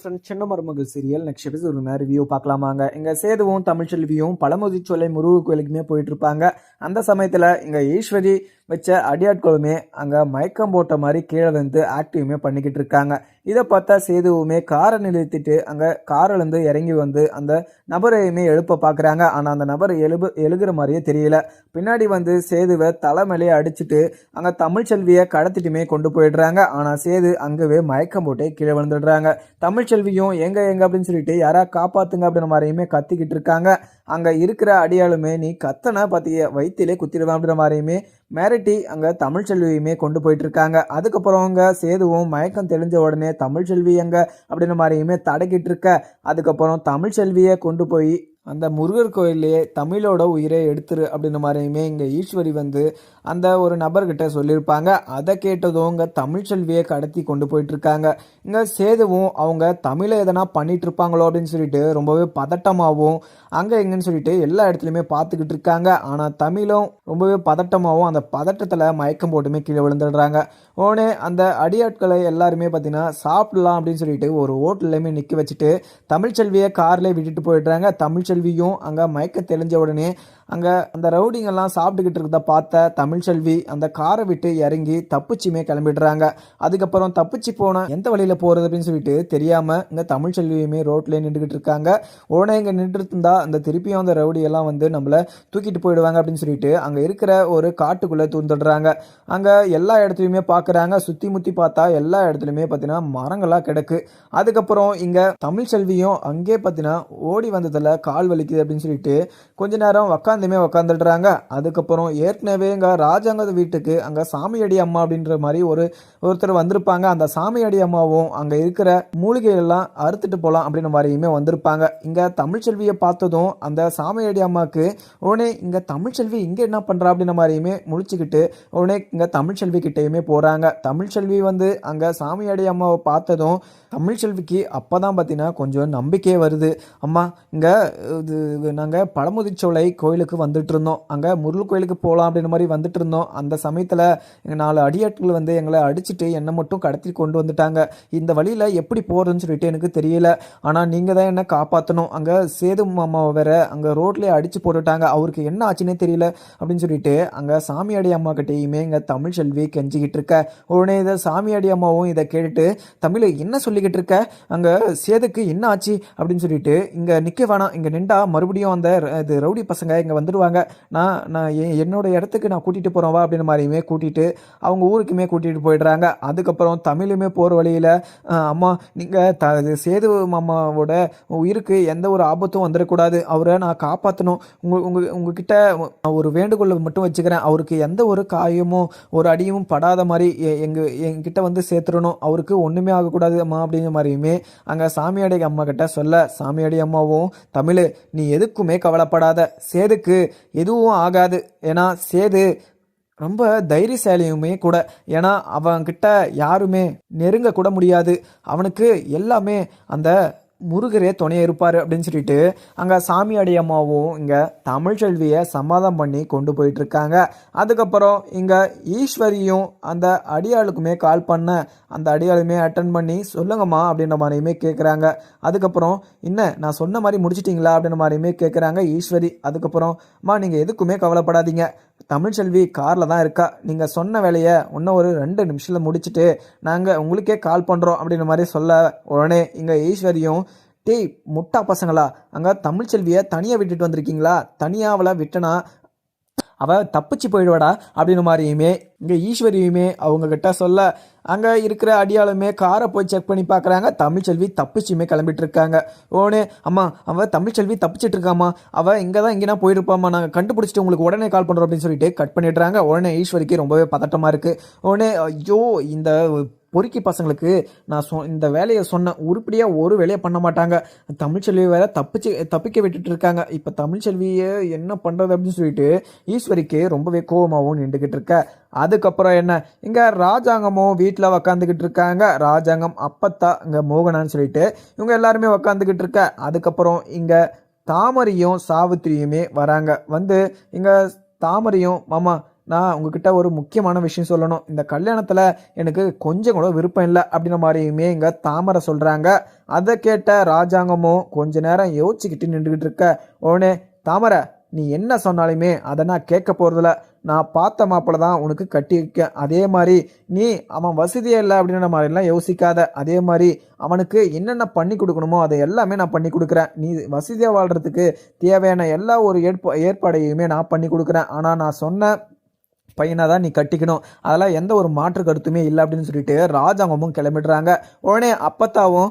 Friends, சின்ன மருமகள் serial next episode review பார்க்கலாமாங்க. இங்கே சேதுவும் தமிழ்ச்செல்வியும் பழமுதிர்ச்சோலை முருகர் கோயிலுக்குமே போயிட்டு இருப்பாங்க. அந்த சமயத்தில் இங்கே ஈஸ்வரி வச்ச அடியாட்களுமே அங்கே மயக்கம் போட்ட மாதிரி கீழே வந்து ஆக்டிவுமே பண்ணிக்கிட்டு இருக்காங்க. இதை பார்த்தா சேதுவுமே காரை நிறுத்திட்டு அங்கே காரிலேருந்து இறங்கி வந்து அந்த நபரையுமே எழுப்ப பார்க்குறாங்க. ஆனால் அந்த நபர் எழுகிற மாதிரியே தெரியல. பின்னாடி வந்து சேதுவை தலைமையிலே அடிச்சுட்டு அங்கே தமிழ்ச்செல்வியை கடத்திட்டுமே கொண்டு போயிடுறாங்க. ஆனால் சேது அங்கவே மயக்கம் போட்டே கீழே விழுந்துடுறாங்க. தமிழ்ச்செல்வியும் எங்க அப்படின்னு சொல்லிட்டு யாரா காப்பாத்துங்க அப்படின்ற மாதிரியுமே கத்திக்கிட்டு இருக்காங்க. அங்க இருக்கிற அடியாளுமே நீ கத்தனை பத்திய வயிற்றிலே குத்திடுவேன் அப்படின்ற மாதிரியுமே மிரட்டி அங்க தமிழ்ச்செல்வியுமே கொண்டு போயிட்டு இருக்காங்க. அதுக்கப்புறம் அங்க சேதுவும் மயக்கம் தெளிஞ்ச உடனே தமிழ்ச்செல்வி எங்க அப்படின்ற மாதிரியுமே தடக்கிட்டு இருக்க. அதுக்கப்புறம் தமிழ்ச்செல்வியை கொண்டு போய் அந்த முருகர் கோயிலே தமிழோட உயிரை எடுத்துரு அப்படின்ற மாதிரியுமே இங்கே ஈஸ்வரி வந்து அந்த ஒரு நபர்கிட்ட சொல்லியிருப்பாங்க. அதை கேட்டதும் இங்கே தமிழ்ச்செல்வியை கடத்தி கொண்டு போயிட்டுருக்காங்க. இங்கே சேதுவும் அவங்க தமிழை எதனா பண்ணிட்டு இருப்பாங்களோ அப்படின்னு சொல்லிட்டு ரொம்பவே பதட்டமாகவும் அங்கே எங்கன்னு சொல்லிட்டு எல்லா இடத்துலையுமே பார்த்துக்கிட்டு இருக்காங்க. ஆனால் தமிழும் ரொம்பவே பதட்டமாகவும் அந்த பதட்டத்தில் மயக்கம் போட்டுமே கீழே விழுந்துடுறாங்க. உடனே அந்த அடியாட்களை எல்லாருமே பார்த்தீங்கன்னா சாப்பிடலாம் அப்படின்னு சொல்லிட்டு ஒரு ஹோட்டல்லையுமே நிற்க வச்சுட்டு தமிழ்ச்செல்வியை கார்லேயே விட்டுட்டு போயிடுறாங்க. தமிழ்ச்செல்வியும் அங்கே மயக்க தெளிஞ்ச உடனே அங்கே அந்த ரவுடிங்கெல்லாம் சாப்பிட்டுக்கிட்டு இருக்கிறத பார்த்த தமிழ்ச்செல்வி அந்த காரை விட்டு இறங்கி தப்பிச்சுமே கிளம்பிடுறாங்க. அதுக்கப்புறம் தப்பிச்சு போனால் எந்த வழியில் போகிறது அப்படின்னு சொல்லிட்டு தெரியாமல் இங்கே தமிழ்ச்செல்வியுமே ரோட்லேயே நின்றுக்கிட்டு இருக்காங்க. உடனே இங்கே நின்றுட்டு இருந்தா அந்த திருப்பியும் அந்த ரவுடியெல்லாம் வந்து நம்மளை தூக்கிட்டு போயிடுவாங்க அப்படின்னு சொல்லிட்டு அங்கே இருக்கிற ஒரு காட்டுக்குள்ளே தூந்துடுறாங்க. அங்கே எல்லா இடத்துலையுமே பார்க்குறாங்க. சுற்றி முற்றி பார்த்தா எல்லா இடத்துலையுமே பார்த்தீங்கன்னா மரங்களாக கிடக்கு. அதுக்கப்புறம் இங்கே தமிழ்ச்செல்வியும் அங்கே பார்த்தீங்கன்னா ஓடி வந்ததில் கால் வலிக்குது அப்படின்னு சொல்லிட்டு கொஞ்ச நேரம் உக்காந்துடுறாங்க. அதுக்கப்புறம் ஏற்கனவே இங்கே ராஜாங்க வீட்டுக்கு அங்கே சாமியடி அம்மா அப்படின்ற மாதிரி ஒருத்தர் வந்திருப்பாங்க. அந்த சாமியடி அம்மாவும் அங்கே இருக்கிற மூலிகையெல்லாம் அறுத்துட்டு போகலாம் அப்படின்ற மாதிரியுமே வந்திருப்பாங்க. இங்கே தமிழ்ச்செல்வியை பார்த்ததும் அந்த சாமியடி அம்மாவுக்கு உடனே இங்கே தமிழ்ச்செல்வி இங்கே என்ன பண்ணுறா அப்படின்ற மாதிரியுமே முழிச்சுக்கிட்டு உடனே இங்கே தமிழ்ச்செல்வி கிட்டேயுமே போகிறாங்க. தமிழ்ச்செல்வி வந்து அங்கே சாமியடி அம்மாவை பார்த்ததும் தமிழ்ச்செல்விக்கு அப்போ தான் பார்த்தீங்கன்னா கொஞ்சம் நம்பிக்கையே வருது. அம்மா இங்கே நாங்கள் பழமுதிர்ச்சோலை கோயிலுக்கு வந்துட்டு இருந்தோம். அங்கே முருகர் கோயிலுக்கு போகலாம் அப்படின்ற மாதிரி வந்துட்டு இருந்தோம். அந்த சமயத்தில் எங்கள் 4 அடியாட்கள் வந்து எங்களை அடிச்சுட்டு என்னை மட்டும் கடத்தி கொண்டு வந்துட்டாங்க. இந்த வழியில் எப்படி போகிறதுன்னு சொல்லிட்டு எனக்கு தெரியல. ஆனால் நீங்கள் தான் என்னை காப்பாற்றணும். அங்கே சேது மாமாவை வேற அங்கே ரோட்லேயே அடித்து போட்டுட்டாங்க. அவருக்கு என்ன ஆச்சுன்னே தெரியல அப்படின்னு சொல்லிட்டு அங்கே சாமியாடி அம்மா கிட்டேயுமே இங்கே தமிழ்ச்செல்வி கெஞ்சிக்கிட்டு இருக்க. உடனே இதை சாமியாடி அம்மாவும் இதை கேட்டுட்டு தமிழ் என்ன சொல்லிக்கிட்டு இருக்க, அங்கே சேதுக்கு என்ன ஆச்சு அப்படின்னு சொல்லிட்டு இங்கே நிற்க வேணாம், இங்கே நின்றா மறுபடியும் அந்த இது ரவுடி பசங்க இங்கே வந்துடுவாங்க, நான் என்னோட இடத்துக்கு நான் கூட்டிகிட்டு போகிறேன் வா அப்படின்ற மாதிரியுமே கூட்டிகிட்டு அவங்க ஊருக்குமே கூட்டிகிட்டு போயிடுறாங்க. அதுக்கப்புறம் தமிழுமே போகிற வழியில் அம்மா நீங்கள் சேது மாமாவோட உயிருக்கு எந்த ஒரு ஆபத்தும் வந்துடக்கூடாது, அவரை நான் காப்பாற்றணும், உங்ககிட்ட ஒரு வேண்டுகோளை மட்டும் வச்சுக்கிறேன், அவருக்கு எந்த ஒரு காயமோ ஒரு அடியும் படாத மாதிரி எங்கிட்ட வந்து சேர்த்துடணும், அவருக்கு ஒன்றுமே ஆகக்கூடாது அம்மா அப்படிங்கிற மாதிரியுமே அங்கே சாமியாடி அம்மா கிட்ட சொல்ல, சாமியாடி அம்மாவும் தமிழ் நீ எதுக்குமே கவலைப்படாத, சேதுக்கு எதுவும் ஆகாது, ஏன்னா சேது ரொம்ப தைரியசாலியுமே கூட, ஏன்னா அவன்கிட்ட யாருமே நெருங்க கூட முடியாது, அவனுக்கு எல்லாமே அந்த முருகரே துணையாக இருப்பார் அப்படின்னு சொல்லிட்டு அங்கே சாமியாடி அம்மாவும் இங்கே தமிழ்ச்செல்வியை சமாதானம் பண்ணி கொண்டு போயிட்டுருக்காங்க. அதுக்கப்புறம் இங்கே ஈஸ்வரியும் அந்த அடியாளுக்குமே கால் பண்ண அந்த அடியாளுமே அட்டன் பண்ணி சொல்லுங்கம்மா அப்படின்ற மாதிரியுமே கேட்குறாங்க. அதுக்கப்புறம் நான் சொன்ன மாதிரி முடிச்சிட்டிங்களா அப்படின்ற மாதிரியுமே கேட்குறாங்க ஈஸ்வரி. அதுக்கப்புறம்மா நீங்கள் எதுக்குமே கவலைப்படாதீங்க, தமிழ்ச்செல்வி காரில் தான் இருக்கா, நீங்கள் சொன்ன வேலையை இன்னும் ஒரு 2 நிமிஷத்தில் முடிச்சுட்டு நாங்கள் உங்களுக்கே கால் பண்ணுறோம் அப்படின்ற மாதிரி சொல்ல, உடனே இங்கே ஈஸ்வரியும் டேய் முட்டா பசங்களா, அங்கே தமிழ்ச்செல்வியை தனியாக விட்டுட்டு வந்திருக்கீங்களா, தனியாக அவளை விட்டனா அவள் தப்பிச்சு போயிடுவாடா அப்படின்னு மாதிரியுமே இங்கே ஈஸ்வரியுமே அவங்கக்கிட்ட சொல்ல, அங்கே இருக்கிற அடியாளுமே காரை போய் செக் பண்ணி பார்க்குறாங்க. தமிழ்ச்செல்வி தப்பிச்சுமே கிளம்பிட்டு இருக்காங்க. ஓனே அம்மா அவள் தமிழ்ச்செல்வி தப்பிச்சிட்டு இருக்காம்மா, அவள் இங்கே தான் எங்கேனா போயிருப்பாம்மா, நாங்கள் கண்டுபிடிச்சிட்டு உங்களுக்கு உடனே கால் பண்ணுறோம் அப்படின்னு சொல்லிட்டு கட் பண்ணிடுறாங்க. உடனே ஈஸ்வரிக்கு ரொம்பவே பதட்டமாக இருக்குது. உடனே ஐயோ இந்த பொறுக்கி பசங்களுக்கு நான் இந்த வேலையை சொன்னேன், உருப்படியாக ஒரு வேலையை பண்ண மாட்டாங்க, தமிழ்ச்செல்வி வேற தப்பிக்க விட்டுட்டு இருக்காங்க, இப்போ தமிழ்ச்செல்வியை என்ன பண்ணுறது அப்படின்னு சொல்லிட்டு ஈஸ்வரிக்கு ரொம்பவே கோபமாகவும் நின்றுக்கிட்டு இருக்க. அதுக்கப்புறம் என்ன இங்கே ராஜாங்கமும் வீட்டில் உக்காந்துக்கிட்டு இருக்காங்க. ராஜாங்கம் அப்பத்தா இங்கே மோகனான்னு சொல்லிட்டு இவங்க எல்லாருமே உக்காந்துக்கிட்டு இருக்க. அதுக்கப்புறம் இங்கே தாமரையும் சாவித்திரியுமே வராங்க. வந்து இங்கே தாமரையும் மாமா நான் உங்ககிட்ட ஒரு முக்கியமான விஷயம் சொல்லணும். இந்த கல்யாணத்தில் எனக்கு கொஞ்சம் கூட விருப்பம் இல்லை அப்படின்ற மாதிரியுமே இங்கே தாமரை சொல்கிறாங்க. அதை கேட்ட ராஜாங்கமும் கொஞ்ச நேரம் யோசிச்சுக்கிட்டு நின்றுக்கிட்டு இருக்க உடனே, தாமரை நீ என்ன சொன்னாலுமே அதை நான் கேட்க போகிறதில்ல. நான் பார்த்த மாப்பிள்ள தான் உனக்கு கட்டி வைக்க. அதே மாதிரி நீ அவன் வசதியே இல்லை அப்படின்ற மாதிரிலாம் யோசிக்காத. அதே மாதிரி அவனுக்கு என்னென்ன பண்ணி கொடுக்கணுமோ அதை எல்லாமே நான் பண்ணி கொடுக்குறேன். நீ வசதியாக வாழ்கிறதுக்கு தேவையான எல்லா ஒரு ஏற்பாடையுமே நான் பண்ணி கொடுக்குறேன். ஆனால் நான் சொன்ன பையனை தான் நீ கட்டிக்கணும், அதெல்லாம் எந்த ஒரு மாற்று கருத்துமே இல்லை அப்படின்னு சொல்லிட்டு ராஜாங்கமும் கிளம்பிடுறாங்க. உடனே அப்பத்தாவும்,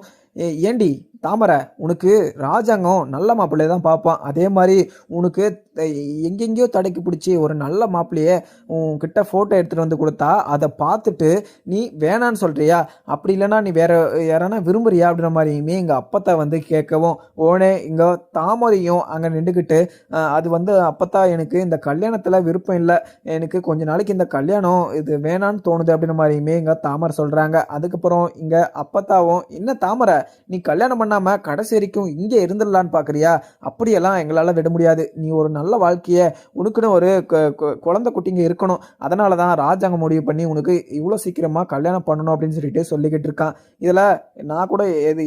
ஏண்டி தாமரை உனக்கு ராஜாங்கம் நல்ல மாப்பிள்ளையை தான் பார்ப்பான். அதே மாதிரி உனக்கு எங்கெங்கேயோ தடைக்கு பிடிச்சி ஒரு நல்ல மாப்பிள்ளையே உன்கிட்ட ஃபோட்டோ எடுத்துகிட்டு வந்து கொடுத்தா அதை பார்த்துட்டு நீ வேணான்னு சொல்கிறியா? அப்படி இல்லைன்னா நீ வேற யாரானா விரும்புறியா அப்படின்ற மாதிரியுமே எங்கள் அப்பத்தா வந்து கேட்கவும், உடனே இங்கே தாமரையும் அங்கே நின்றுக்கிட்டு, அது வந்து அப்பத்தா எனக்கு இந்த கல்யாணத்தில் விருப்பம் இல்லை, எனக்கு கொஞ்ச நாளைக்கு இந்த கல்யாணம் இது வேணான்னு தோணுது அப்படின்ற மாதிரியுமே இங்கே தாமரை சொல்கிறாங்க. அதுக்கப்புறம் இங்கே அப்பத்தாவும், என்ன தாமரை நீ கல்யாணம் பண்ணாமல் கடைசி வரைக்கும் இங்கே இருந்துடலான்னு பார்க்குறியா? அப்படியெல்லாம் எங்களால் விட முடியாது. நீ ஒரு நல்ல வாழ்க்கையை உனக்குன்னு ஒரு குழந்தை குட்டிங்க இருக்கணும், அதனால தான் ராஜாங்கம் முடிவு பண்ணி உனக்கு இவ்வளோ சீக்கிரமாக கல்யாணம் பண்ணணும் அப்படின்னு சொல்லிக்கிட்டு இருக்கான். இதில் நான் கூட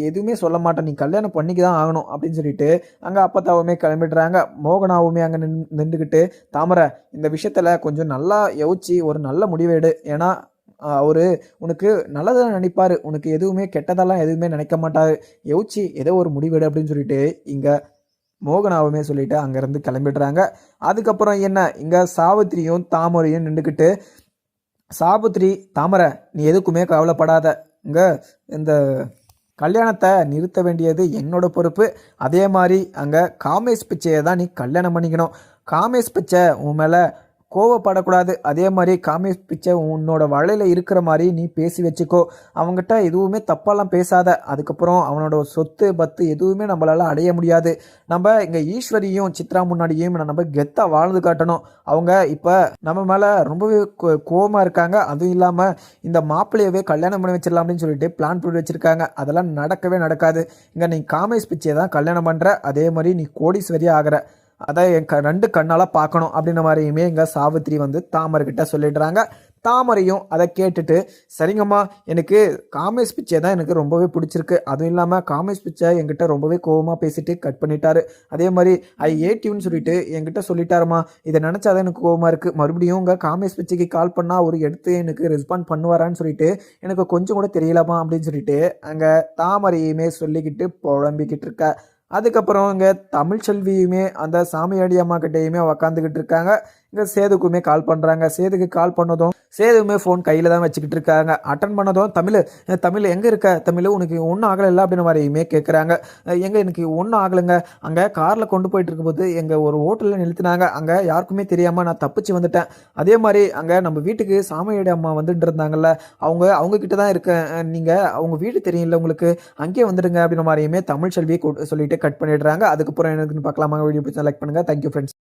எதுவுமே சொல்ல மாட்டேன், நீ கல்யாணம் பண்ணிக்கு தான் ஆகணும் அப்படின்னு சொல்லிட்டு அங்கே அப்பத்தாவுமே கிளம்பிடுறாங்க. மோகனாவுமே அங்கே நின்றுக்கிட்டு, தாமரை இந்த விஷயத்தில் கொஞ்சம் நல்லா யோசிச்சு ஒரு நல்ல முடிவெடு, ஏன்னா அவரு உனக்கு நல்லதாக நினைப்பார், உனக்கு எதுவுமே கெட்டதெல்லாம் எதுவுமே நினைக்க மாட்டார், யோசிச்சு ஏதோ ஒரு முடிவெடு அப்படின்னு சொல்லிட்டு இங்கே மோகனாவுமே சொல்லிட்டு அங்கேருந்து கிளம்பிடுறாங்க. அதுக்கப்புறம் என்ன, இங்கே சாவித்திரியும் தாமரையும் நின்றுக்கிட்டு, சாவித்திரி தாமரை நீ எதுக்குமே கவலைப்படாத, இங்கே இந்த கல்யாணத்தை நிறுத்த வேண்டியது என்னோட பொறுப்பு. அதே மாதிரி அங்கே காமேஷ் பிச்சையை தான் நீ கல்யாணம் பண்ணிக்கணும். காமேஷ் பிச்சை உன் மேலே கோவப்படக்கூடாது. அதே மாதிரி காமேஷ் பிச்சை உன்னோட வலையில் இருக்கிற மாதிரி நீ பேசி வச்சுக்கோ. அவங்ககிட்ட எதுவுமே தப்பாலாம் பேசாத. அதுக்கப்புறம் அவனோட சொத்து பத்து எதுவுமே நம்மளால் அடைய முடியாது. நம்ம இங்கே ஈஸ்வரியும் சித்ரா முன்னாடியும் நம்ம கெத்தாக வாழ்ந்து காட்டணும். அவங்க இப்போ நம்ம மேலே ரொம்பவே கோவமாக இருக்காங்க. அதுவும் இல்லாமல் இந்த மாப்பிள்ளையவே கல்யாணம் பண்ணி வச்சிடலாம் அப்படின்னு சொல்லிட்டு பிளான் பண்ணி வச்சுருக்காங்க. அதெல்லாம் நடக்கவே நடக்காது. இங்கே நீ காமேஷ் பிச்சையை தான் கல்யாணம் பண்ணுற, அதே மாதிரி நீ கோடீஸ்வரியாக ஆகிற, அதை என் ரெண்டு கண்ணால் பார்க்கணும் அப்படின்ற மாதிரியுமே எங்கள் சாவித்திரி வந்து தாமரைக்கிட்ட சொல்லிடுறாங்க. தாமரையும் அதை கேட்டுட்டு, சரிங்கம்மா எனக்கு காமேஷ் பிச்சை தான் எனக்கு ரொம்பவே பிடிச்சிருக்கு, அதுவும் இல்லாமல் காமேஷ் பிச்சை என்கிட்ட ரொம்பவே கோவமாக பேசிட்டு கட் பண்ணிட்டாரு, அதே மாதிரி ஐ ஏடியூன்னு சொல்லிட்டு என்கிட்ட சொல்லிட்டாருமா, இதை நினச்சாதான் எனக்கு கோவமாக இருக்குது, மறுபடியும் உங்கள் காமேஷ் பிச்சைக்கு கால் பண்ணால் ஒரு எடுத்து எனக்கு ரெஸ்பாண்ட் பண்ணுவாரான்னு சொல்லிட்டு எனக்கு கொஞ்சம் கூட தெரியலாமா அப்படின்னு சொல்லிட்டு அங்கே தாமரையுமே சொல்லிக்கிட்டு புழம்பிக்கிட்டு இருக்க. அதுக்கப்புறம் இங்கே தமிழ்ச்செல்வியுமே அந்த சாமியாடி அம்மா கிட்டேயுமே உக்காந்துக்கிட்டு இருக்காங்க. இங்கே சேதுக்குமே கால் பண்ணுறாங்க. சேதுக்கு கால் பண்ணதும் சேதுவுமே ஃபோன் கையில் தான் வச்சுக்கிட்டு இருக்காங்க. அட்டன் பண்ணதும், தமிழ் எங்கே இருக்க, தமிழ் உனக்கு ஒன்றும் ஆகலை அப்படின்ற மாதிரியுமே கேட்குறாங்க. எங்கே எனக்கு ஒன்றும் ஆகலைங்க, அங்கே காரில் கொண்டு போயிட்டு இருக்கும்போது எங்கள் ஒரு ஹோட்டலில் நிறுத்தினாங்க, அங்கே யாருக்குமே தெரியாமல் நான் தப்பிச்சு வந்துட்டேன். அதே மாதிரி அங்கே நம்ம வீட்டுக்கு சாமியாடி அம்மா வந்துட்டு இருந்தாங்கல்ல, அவங்க கிட்ட தான் இருக்கேன், நீங்கள் அவங்க வீடு தெரியல உங்களுக்கு, அங்கேயே வந்துடுங்க அப்படின்ற மாதிரியுமே தமிழ்ச்செல்வி சொல்லிட்டு கட் பண்ணிடுறாங்க. அதுக்கப்புறம் எனக்குன்னு பார்க்கலாமா? வீடியோ பிடிச்சா லைக் பண்ணுங்கள். Thank you friends.